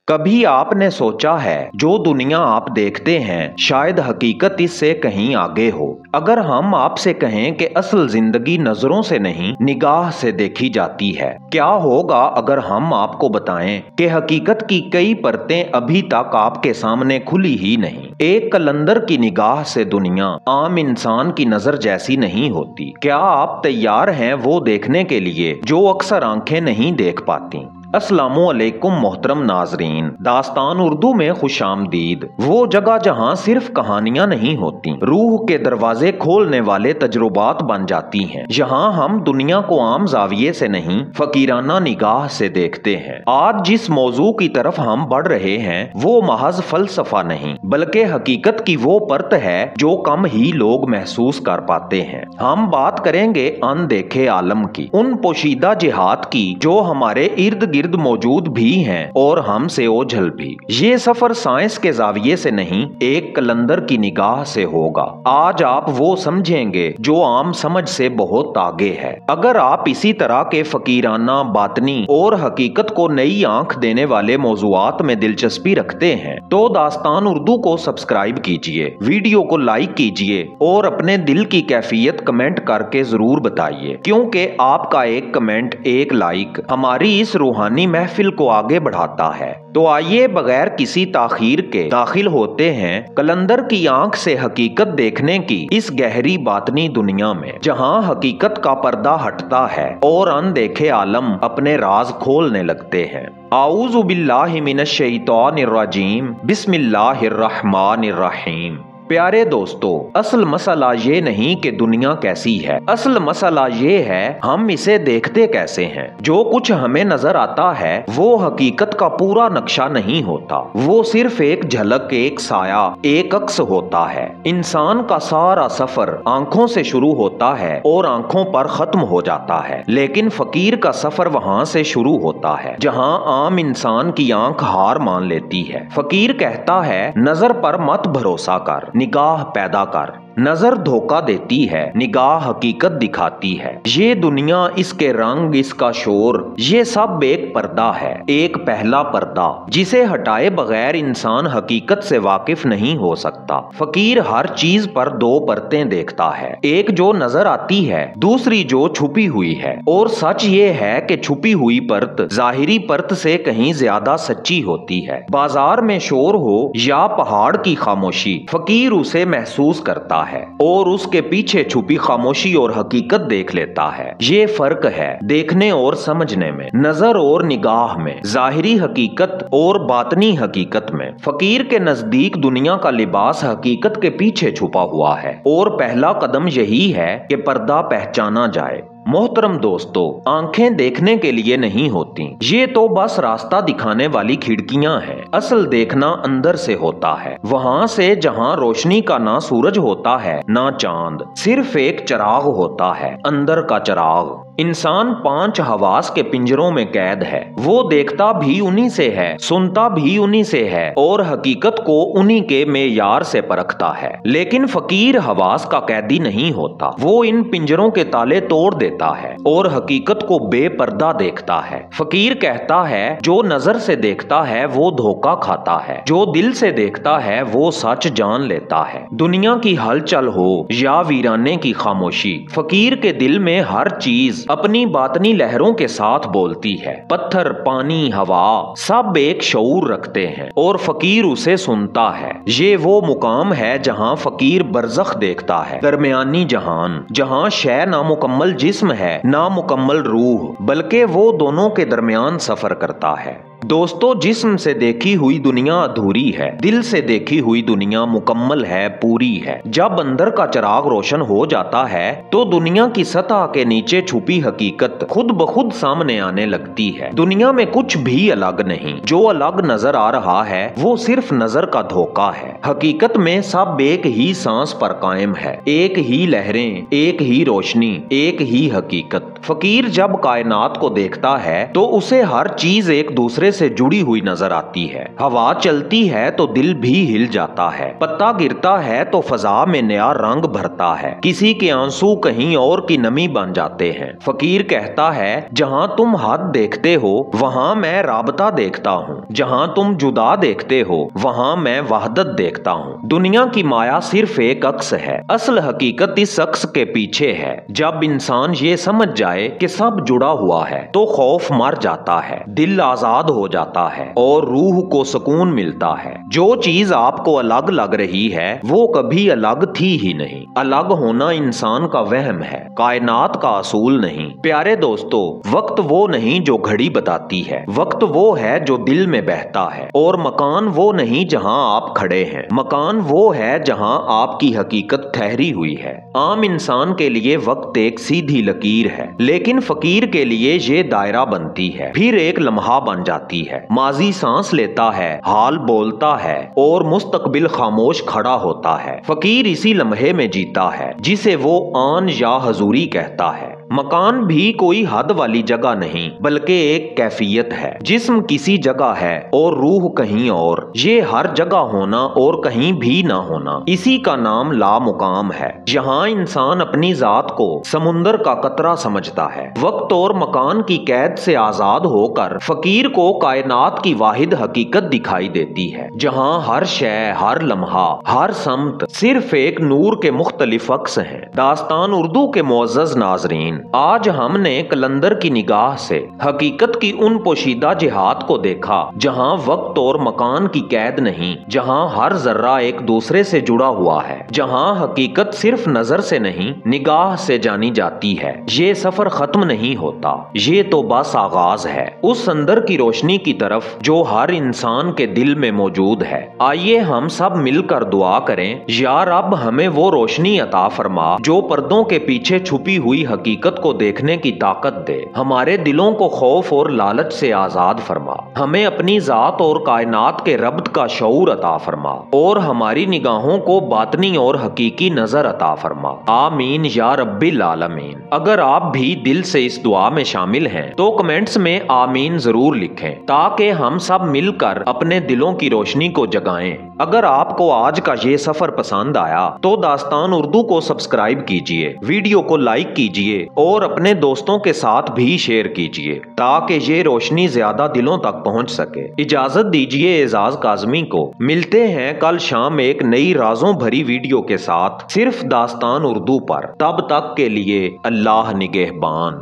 कभी आपने सोचा है जो दुनिया आप देखते हैं शायद हकीकत इससे कहीं आगे हो। अगर हम आपसे कहें कि असल जिंदगी नजरों से नहीं निगाह से देखी जाती है, क्या होगा अगर हम आपको बताएं कि हकीकत की कई परतें अभी तक आपके सामने खुली ही नहीं। एक कलंदर की निगाह से दुनिया आम इंसान की नजर जैसी नहीं होती। क्या आप तैयार हैं वो देखने के लिए जो अक्सर आंखें नहीं देख पाती। अस्सलामुअलैकुम मोहतरम नाजरीन, दास्तान उर्दू में खुशामदीद। वो जगह जहाँ सिर्फ कहानियां नहीं होती, रूह के दरवाजे खोलने वाले तजुर्बात बन जाती हैं। यहाँ हम दुनिया को आम जाविये से नहीं फकीराना निगाह से देखते हैं। आज जिस मौजू की तरफ हम बढ़ रहे हैं वो महज फलसफा नहीं बल्कि हकीकत की वो परत है जो कम ही लोग महसूस कर पाते हैं। हम बात करेंगे अनदेखे आलम की, उन पोशीदा जिहाद की जो हमारे इर्द गिर्द मौजूद भी हैं और हमसे ओझल भी। ये सफर साइंस के जाविये से नहीं एक कलंदर की निगाह से होगा। आज आप वो समझेंगे जो आम समझ से बहुत आगे है। अगर आप इसी तरह के फकीराना, बातनी और हकीकत को नई आंख देने वाले मौजुआत में दिलचस्पी रखते हैं तो दास्तान उर्दू को सब्सक्राइब कीजिए, वीडियो को लाइक कीजिए और अपने दिल की कैफियत कमेंट करके जरूर बताइए, क्योंकि आपका एक कमेंट, एक लाइक हमारी इस रूहानी महफिल को आगे बढ़ाता है। तो आइए बगैर किसी ताखीर के दाखिल होते हैं कलंदर की आंख से हकीकत देखने की इस गहरी बातनी दुनिया में, जहां हकीकत का पर्दा हटता है और अनदेखे आलम अपने राज खोलने लगते हैं। आऊज़ु बिल्लाहि मिनश शैतानिर रजीम, बिस्मिल्लाहिर रहमानिर रहीम। प्यारे दोस्तों, असल मसला ये नहीं कि दुनिया कैसी है, असल मसला ये है हम इसे देखते कैसे हैं। जो कुछ हमें नजर आता है वो हकीकत का पूरा नक्शा नहीं होता, वो सिर्फ एक झलक, एक साया, एक अक्स होता है। इंसान का सारा सफर आंखों से शुरू होता है और आंखों पर खत्म हो जाता है, लेकिन फकीर का सफर वहाँ से शुरू होता है जहाँ आम इंसान की आंख हार मान लेती है। फकीर कहता है नजर पर मत भरोसा कर, निगाह पैदा कर। नजर धोखा देती है, निगाह हकीकत दिखाती है। ये दुनिया, इसके रंग, इसका शोर, ये सब एक पर्दा है, एक पहला पर्दा जिसे हटाए बगैर इंसान हकीकत से वाकिफ नहीं हो सकता। फकीर हर चीज पर दो परतें देखता है, एक जो नजर आती है, दूसरी जो छुपी हुई है। और सच ये है कि छुपी हुई परत जाहिरी परत से कहीं ज्यादा सच्ची होती है। बाजार में शोर हो या पहाड़ की खामोशी, फकीर उसे महसूस करता है और उसके पीछे छुपी खामोशी और हकीकत देख लेता है। ये फर्क है देखने और समझने में, नजर और निगाह में, जाहिरी हकीकत और बातनी हकीकत में। फकीर के नजदीक दुनिया का लिबास हकीकत के पीछे छुपा हुआ है और पहला कदम यही है कि पर्दा पहचाना जाए। मोहतरम दोस्तों, आंखें देखने के लिए नहीं होती, ये तो बस रास्ता दिखाने वाली खिड़कियां हैं। असल देखना अंदर से होता है, वहां से जहां रोशनी का ना सूरज होता है ना चांद, सिर्फ एक चिराग होता है, अंदर का चिराग। इंसान 5 हवास के पिंजरों में कैद है, वो देखता भी उन्हीं से है, सुनता भी उन्हीं से है और हकीकत को उन्हीं के मेयार से परखता है। लेकिन फकीर हवास का कैदी नहीं होता, वो इन पिंजरों के ताले तोड़ देता है और हकीकत को बेपर्दा देखता है। फकीर कहता है जो नजर से देखता है वो धोखा खाता है, जो दिल से देखता है वो सच जान लेता है। दुनिया की हलचल हो या वीराने की खामोशी, फकीर के दिल में हर चीज अपनी बातनी लहरों के साथ बोलती है। पत्थर, पानी, हवा सब एक शऊर रखते हैं और फकीर उसे सुनता है। ये वो मुकाम है जहाँ फकीर बरज़ख देखता है, दरमियानी जहान, जहाँ शय नामुकम्मल जिस्म है, नामुकम्मल रूह, बल्कि वो दोनों के दरमियान सफर करता है। दोस्तों, जिस्म से देखी हुई दुनिया अधूरी है, दिल से देखी हुई दुनिया मुकम्मल है, पूरी है। जब अंदर का चिराग रोशन हो जाता है तो दुनिया की सतह के नीचे छुपी हकीकत खुद ब खुद सामने आने लगती है। दुनिया में कुछ भी अलग नहीं, जो अलग नजर आ रहा है वो सिर्फ नजर का धोखा है। हकीकत में सब एक ही सांस पर कायम है, एक ही लहरें, एक ही रोशनी, एक ही हकीकत। फकीर जब कायनात को देखता है तो उसे हर चीज एक दूसरे سے جڑی ہوئی نظر آتی ہے۔ ہوا چلتی ہے تو دل بھی ہل جاتا ہے، پتا گرتا ہے تو فضا میں نیا رنگ بھرتا ہے، کسی کے آنسو کہیں اور کی نمی بن جاتے ہیں۔ فقیر کہتا ہے جہاں تم حد دیکھتے ہو وہاں میں رابطہ دیکھتا ہوں، جہاں تم جدا دیکھتے ہو وہاں میں وحدت دیکھتا ہوں۔ دنیا کی مایا صرف ایک عکس ہے، اصل حقیقت اس عکس کے پیچھے ہے۔ جب انسان یہ سمجھ جائے کہ سب جڑا ہوا ہے تو خوف مر جاتا ہے، دل آزاد ہو جاتا ہے اور روح کو سکون ملتا ہے۔ جو چیز آپ کو الگ لگ رہی ہے وہ کبھی الگ تھی ہی نہیں۔ الگ ہونا انسان کا وہم ہے، کائنات کا اصول نہیں۔ پیارے دوستو، وقت وہ نہیں جو گھڑی بتاتی ہے، وقت وہ ہے جو دل میں بہتا ہے، اور مکان وہ نہیں جہاں آپ کھڑے ہیں، مکان وہ ہے جہاں آپ کی حقیقت ٹھہری ہوئی ہے۔ عام انسان کے لیے وقت ایک سیدھی لکیر ہے، لیکن فقیر کے لیے یہ دائرہ بنتی ہے، پھر ایک لمحہ بن جاتی ہے۔ ماضی سانس لیتا ہے، حال بولتا ہے اور مستقبل خاموش کھڑا ہوتا ہے۔ فقیر اسی لمحے میں جیتا ہے جسے وہ آن یا حضوری کہتا ہے۔ مکان بھی کوئی حد والی جگہ نہیں بلکہ ایک کیفیت ہے۔ جسم کسی جگہ ہے اور روح کہیں اور، یہ ہر جگہ ہونا اور کہیں بھی نہ ہونا، اسی کا نام لامقام ہے۔ یہاں انسان اپنی ذات کو سمندر کا قطرہ سمجھتا ہے۔ وقت اور مکان کی قید سے آزاد ہو کر فقیر کو کائنات کی واحد حقیقت دکھائی دیتی ہے، جہاں ہر شے، ہر لمحہ، ہر سمت صرف ایک نور کے مختلف عکس ہیں۔ داستان اردو کے معزز ناظرین، آج ہم نے کلندر کی نگاہ سے حقیقت کی ان پوشیدہ جہات کو دیکھا جہاں وقت اور مکان کی قید نہیں، جہاں ہر ذرہ ایک دوسرے سے جڑا ہوا ہے، جہاں حقیقت صرف نظر سے نہیں نگاہ سے جانی جاتی ہے۔ یہ سفر ختم نہیں ہوتا، یہ تو بس آغاز ہے، اس اندر کی روشنی کی طرف جو ہر انسان کے دل میں موجود ہے۔ آئیے ہم سب مل کر دعا کریں، یا رب ہمیں وہ روشنی عطا فرما جو پردوں کے پیچھے چھپی ہوئی حقیقت کو دیکھنے کی طاقت دے، ہمارے دلوں کو خوف اور لالچ سے آزاد فرما، ہمیں اپنی ذات اور کائنات کے ربط کا شعور عطا فرما اور ہماری نگاہوں کو باطنی اور حقیقی نظر عطا فرما۔ آمین یا رب العالمین۔ اگر آپ بھی دل سے اس دعا میں شامل ہیں تو کمنٹس میں آمین ضرور لکھیں تاکہ ہم سب مل کر اپنے دلوں کی روشنی کو جگائیں۔ اگر آپ کو آج کا یہ سفر پسند آیا تو داستان اردو کو سبسکرائب کیجئے، ویڈیو کو لائک کیجئے اور اپنے دوستوں کے ساتھ بھی شیئر کیجئے تاکہ یہ روشنی زیادہ دلوں تک پہنچ سکے۔ اجازت دیجئے اعزاز کاظمی کو، ملتے ہیں کل شام ایک نئی رازوں بھری ویڈیو کے ساتھ، صرف داستان اردو پر۔ تب تک کے لیے اللہ نگہبان۔